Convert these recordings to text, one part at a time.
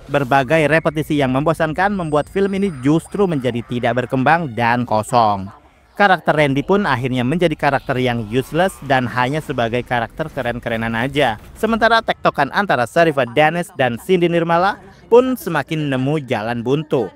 Berbagai repetisi yang membosankan membuat film ini justru menjadi tidak berkembang dan kosong. Karakter Randy pun akhirnya menjadi karakter yang useless dan hanya sebagai karakter keren-kerenan aja. Sementara tektokan antara Sharifah Danish dan Cindy Nirmala pun semakin nemu jalan buntu.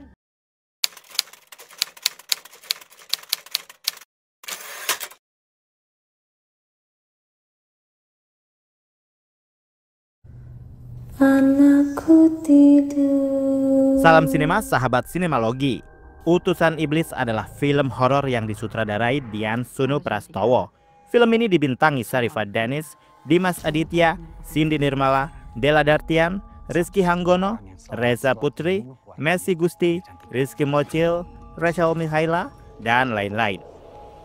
Anakku tidur. Salam sinema, sahabat sinemalogi. Utusan Iblis adalah film horor yang disutradarai Dian Sunu Prastowo. Film ini dibintangi Sharifah Danish, Dimas Aditya, Cindy Nirmala, Della Dartian, Rizky Hanggono, Reza Putri, Messi Gusti, Rizky Mocil, Rachel Mihaela, dan lain-lain.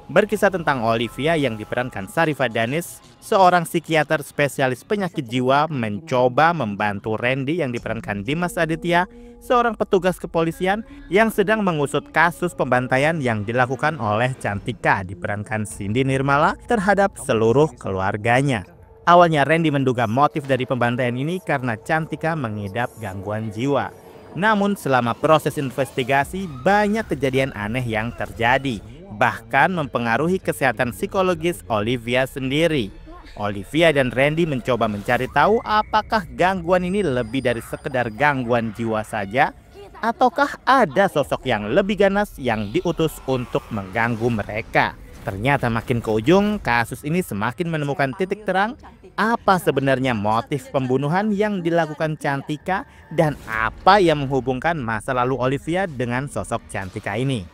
Berkisah tentang Olivia yang diperankan Sharifah Danish, seorang psikiater spesialis penyakit jiwa mencoba membantu Randy yang diperankan Dimas Aditya, seorang petugas kepolisian yang sedang mengusut kasus pembantaian yang dilakukan oleh Cantika diperankan Cindy Nirmala terhadap seluruh keluarganya. Awalnya Randy menduga motif dari pembantaian ini karena Cantika mengidap gangguan jiwa. Namun selama proses investigasi banyak kejadian aneh yang terjadi, bahkan mempengaruhi kesehatan psikologis Olivia sendiri. Olivia dan Randy mencoba mencari tahu apakah gangguan ini lebih dari sekedar gangguan jiwa saja, ataukah ada sosok yang lebih ganas yang diutus untuk mengganggu mereka. Ternyata makin ke ujung, kasus ini semakin menemukan titik terang apa sebenarnya motif pembunuhan yang dilakukan Cantika dan apa yang menghubungkan masa lalu Olivia dengan sosok Cantika ini.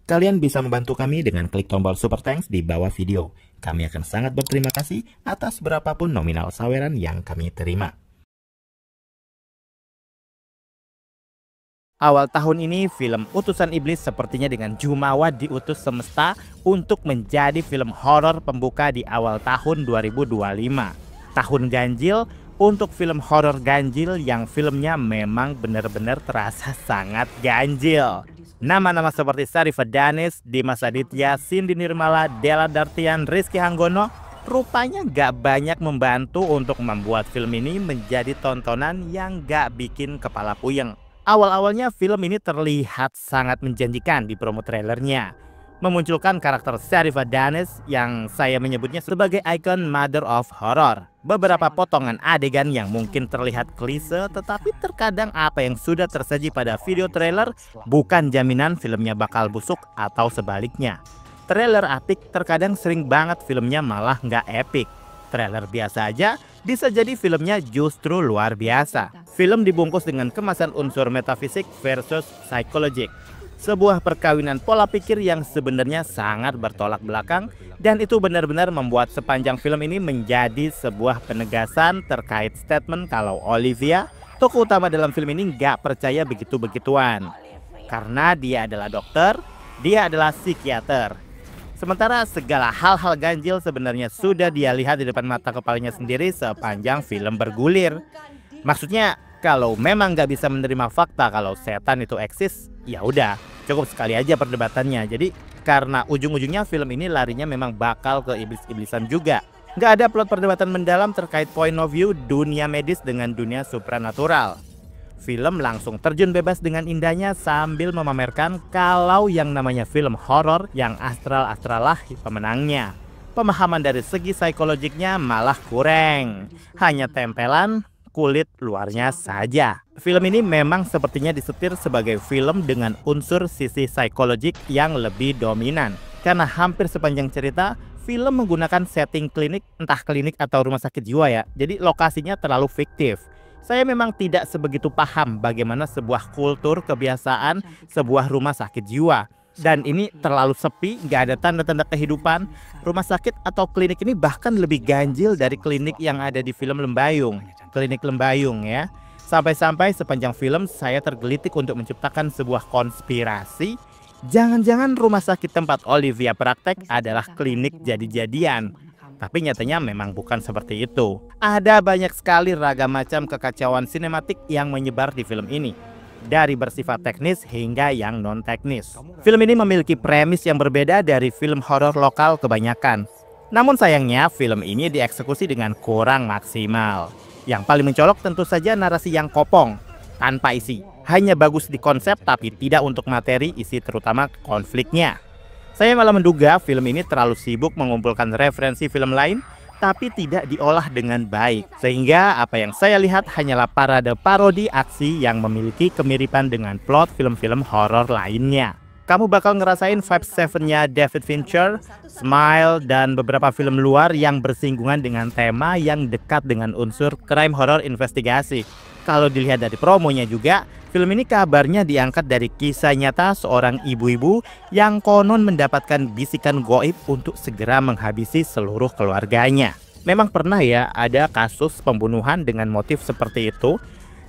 Kalian bisa membantu kami dengan klik tombol Super Thanks di bawah video. Kami akan sangat berterima kasih atas berapapun nominal saweran yang kami terima. Awal tahun ini, film Utusan Iblis sepertinya dengan jumawa diutus semesta untuk menjadi film horor pembuka di awal tahun 2025. Tahun ganjil untuk film horor ganjil yang filmnya memang benar-benar terasa sangat ganjil. Nama-nama seperti Sharifah Danish, Dimas Aditya, Cindy Nirmala, Della Dartian, Rizky Hanggono rupanya gak banyak membantu untuk membuat film ini menjadi tontonan yang gak bikin kepala puyeng. Awal-awalnya film ini terlihat sangat menjanjikan di promo trailernya. Memunculkan karakter Sharifah Danish yang saya menyebutnya sebagai ikon mother of horror. Beberapa potongan adegan yang mungkin terlihat klise, tetapi terkadang apa yang sudah tersaji pada video trailer bukan jaminan filmnya bakal busuk atau sebaliknya. Trailer apik terkadang sering banget filmnya malah nggak epic. Trailer biasa aja bisa jadi filmnya justru luar biasa. Film dibungkus dengan kemasan unsur metafisik versus psikologik. Sebuah perkawinan pola pikir yang sebenarnya sangat bertolak belakang, dan itu benar-benar membuat sepanjang film ini menjadi sebuah penegasan terkait statement kalau Olivia, tokoh utama dalam film ini nggak percaya begitu-begituan. Karena dia adalah dokter, dia adalah psikiater. Sementara segala hal-hal ganjil sebenarnya sudah dia lihat di depan mata kepalanya sendiri sepanjang film bergulir. Maksudnya kalau memang nggak bisa menerima fakta kalau setan itu eksis, ya udah cukup sekali aja perdebatannya. Jadi karena ujung-ujungnya film ini larinya memang bakal ke iblis-iblisan juga. Nggak ada plot perdebatan mendalam terkait point of view dunia medis dengan dunia supranatural. Film langsung terjun bebas dengan indahnya sambil memamerkan kalau yang namanya film horor yang astral-astral lah pemenangnya. Pemahaman dari segi psikologiknya malah kurang, hanya tempelan kulit luarnya saja. Film ini memang sepertinya disetir sebagai film dengan unsur sisi psikologik yang lebih dominan. Karena hampir sepanjang cerita, film menggunakan setting klinik, entah klinik atau rumah sakit jiwa ya. Jadi lokasinya terlalu fiktif. Saya memang tidak sebegitu paham bagaimana sebuah kultur kebiasaan sebuah rumah sakit jiwa. Dan ini terlalu sepi, nggak ada tanda-tanda kehidupan. Rumah sakit atau klinik ini bahkan lebih ganjil dari klinik yang ada di film Lembayung. Klinik Lembayung ya. Sampai-sampai sepanjang film saya tergelitik untuk menciptakan sebuah konspirasi. Jangan-jangan rumah sakit tempat Olivia praktek adalah klinik jadi-jadian. Tapi nyatanya memang bukan seperti itu. Ada banyak sekali ragam macam kekacauan sinematik yang menyebar di film ini. Dari bersifat teknis hingga yang non-teknis. Film ini memiliki premis yang berbeda dari film horor lokal kebanyakan. Namun sayangnya film ini dieksekusi dengan kurang maksimal. Yang paling mencolok tentu saja narasi yang kopong. tanpa isi. Hanya bagus di konsep tapi tidak untuk materi isi terutama konfliknya. Saya malah menduga film ini terlalu sibuk mengumpulkan referensi film lain tapi tidak diolah dengan baik. Sehingga apa yang saya lihat hanyalah parade parodi aksi yang memiliki kemiripan dengan plot film-film horor lainnya. Kamu bakal ngerasain vibes Seven-nya David Fincher, Smile, dan beberapa film luar yang bersinggungan dengan tema yang dekat dengan unsur crime horror investigasi. Kalau dilihat dari promonya juga, film ini kabarnya diangkat dari kisah nyata seorang ibu-ibu yang konon mendapatkan bisikan goib untuk segera menghabisi seluruh keluarganya. Memang pernah ya ada kasus pembunuhan dengan motif seperti itu.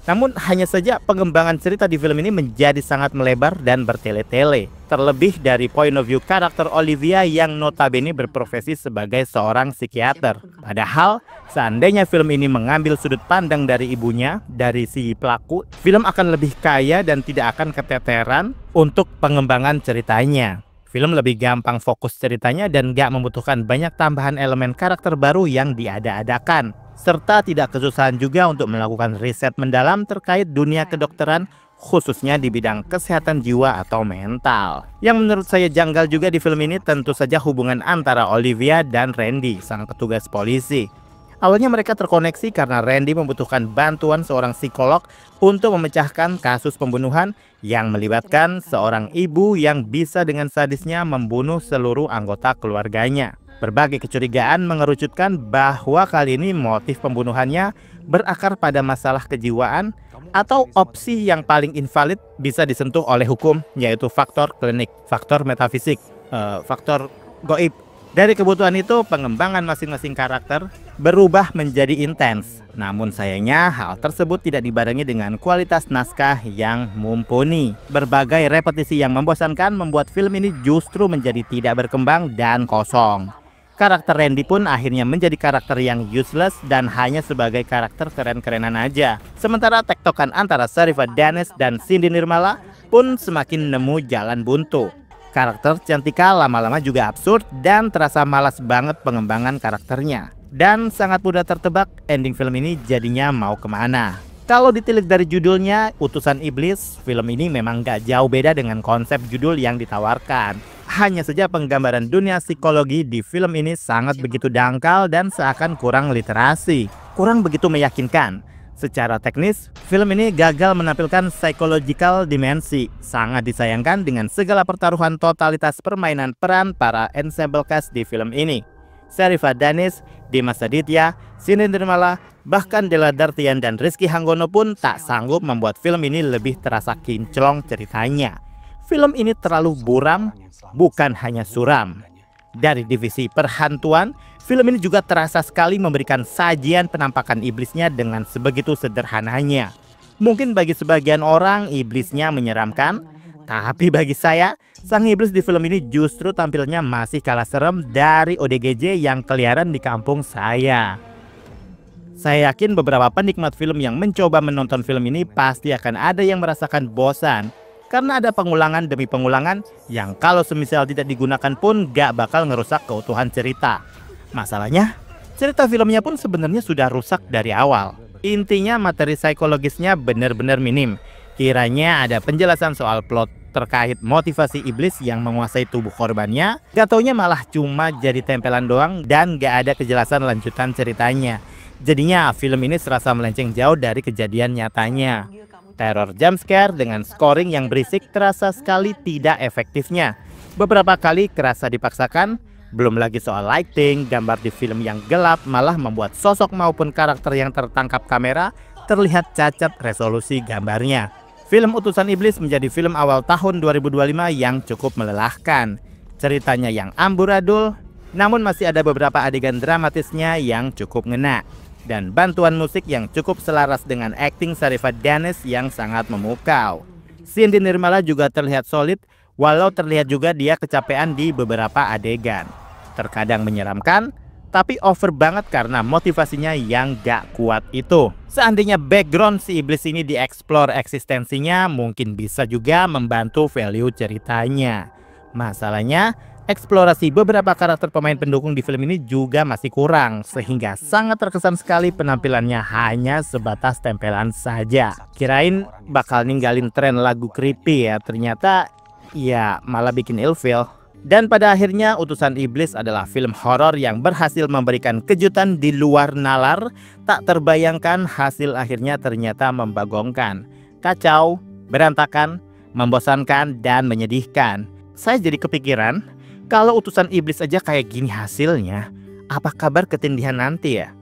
Namun hanya saja pengembangan cerita di film ini menjadi sangat melebar dan bertele-tele. Terlebih dari point of view karakter Olivia yang notabene berprofesi sebagai seorang psikiater. Padahal seandainya film ini mengambil sudut pandang dari ibunya, dari si pelaku, film akan lebih kaya dan tidak akan keteteran untuk pengembangan ceritanya. Film lebih gampang fokus ceritanya dan gak membutuhkan banyak tambahan elemen karakter baru yang diada-adakan. Serta tidak kesusahan juga untuk melakukan riset mendalam terkait dunia kedokteran, khususnya di bidang kesehatan jiwa atau mental. Yang menurut saya janggal juga di film ini tentu saja hubungan antara Olivia dan Randy, sang petugas polisi. Awalnya mereka terkoneksi karena Randy membutuhkan bantuan seorang psikolog untuk memecahkan kasus pembunuhan yang melibatkan seorang ibu yang bisa dengan sadisnya membunuh seluruh anggota keluarganya. Berbagai kecurigaan mengerucutkan bahwa kali ini motif pembunuhannya berakar pada masalah kejiwaan atau opsi yang paling invalid bisa disentuh oleh hukum, yaitu faktor klinik, faktor metafisik, faktor goib. Dari kebutuhan itu, pengembangan masing-masing karakter berubah menjadi intens. Namun sayangnya hal tersebut tidak dibarengi dengan kualitas naskah yang mumpuni. Berbagai repetisi yang membosankan membuat film ini justru menjadi tidak berkembang dan kosong. Karakter Randy pun akhirnya menjadi karakter yang useless dan hanya sebagai karakter keren-kerenan aja. Sementara tektokan antara Sharifah Danish dan Cindy Nirmala pun semakin nemu jalan buntu. Karakter Cantika lama-lama juga absurd dan terasa malas banget pengembangan karakternya. Dan sangat mudah tertebak ending film ini jadinya mau kemana. Kalau ditilik dari judulnya, Utusan Iblis, film ini memang gak jauh beda dengan konsep judul yang ditawarkan. Hanya saja penggambaran dunia psikologi di film ini sangat begitu dangkal dan seakan kurang literasi. Kurang begitu meyakinkan. Secara teknis, film ini gagal menampilkan psychological dimensi. Sangat disayangkan dengan segala pertaruhan totalitas permainan peran para ensemble cast di film ini. Sharifah Danish, Dimas Aditya, Cindy Nirmala, bahkan Della Dartian dan Rizky Hanggono pun tak sanggup membuat film ini lebih terasa kinclong ceritanya. Film ini terlalu buram, bukan hanya suram. Dari divisi perhantuan, film ini juga terasa sekali memberikan sajian penampakan iblisnya dengan sebegitu sederhananya. Mungkin bagi sebagian orang iblisnya menyeramkan, tapi bagi saya, sang iblis di film ini justru tampilnya masih kalah serem dari ODGJ yang keliaran di kampung saya. Saya yakin beberapa penikmat film yang mencoba menonton film ini pasti akan ada yang merasakan bosan. Karena ada pengulangan demi pengulangan yang kalau semisal tidak digunakan pun gak bakal ngerusak keutuhan cerita. Masalahnya, cerita filmnya pun sebenarnya sudah rusak dari awal. Intinya materi psikologisnya benar-benar minim. Kiranya ada penjelasan soal plot terkait motivasi iblis yang menguasai tubuh korbannya, gak taunya malah cuma jadi tempelan doang dan gak ada kejelasan lanjutan ceritanya. Jadinya film ini serasa melenceng jauh dari kejadian nyatanya. Teror jumpscare dengan scoring yang berisik terasa sekali tidak efektifnya. Beberapa kali kerasa dipaksakan, belum lagi soal lighting, gambar di film yang gelap malah membuat sosok maupun karakter yang tertangkap kamera terlihat cacat resolusi gambarnya. Film Utusan Iblis menjadi film awal tahun 2025 yang cukup melelahkan. Ceritanya yang amburadul, namun masih ada beberapa adegan dramatisnya yang cukup ngena. Dan bantuan musik yang cukup selaras dengan akting Sharifah Danish yang sangat memukau. Cindy Nirmala juga terlihat solid, walau terlihat juga dia kecapean di beberapa adegan. Terkadang menyeramkan, tapi over banget karena motivasinya yang gak kuat itu. Seandainya background si iblis ini dieksplor eksistensinya, mungkin bisa juga membantu value ceritanya. Masalahnya, Eksplorasi beberapa karakter pemain pendukung di film ini juga masih kurang, sehingga sangat terkesan sekali penampilannya hanya sebatas tempelan saja. Kirain bakal ninggalin tren lagu creepy ya, ternyata ya malah bikin ilfeel. Dan pada akhirnya Utusan Iblis adalah film horor yang berhasil memberikan kejutan di luar nalar. Tak terbayangkan hasil akhirnya ternyata membagongkan, kacau, berantakan, membosankan, dan menyedihkan. Saya jadi kepikiran, kalau Utusan Iblis aja kayak gini hasilnya, apa kabar ketindihan nanti ya?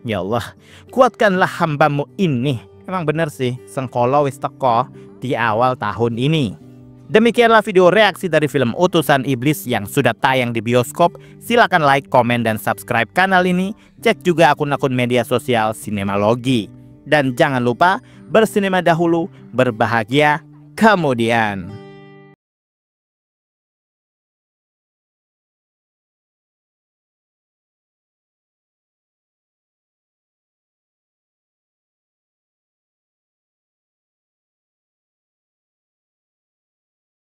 Ya Allah, kuatkanlah hambamu ini. Emang bener sih, sengkolo wis teko di awal tahun ini. Demikianlah video reaksi dari film Utusan Iblis yang sudah tayang di bioskop. Silahkan like, komen, dan subscribe kanal ini. Cek juga akun-akun media sosial Sinemalogi. Dan jangan lupa bersinema dahulu, berbahagia kemudian.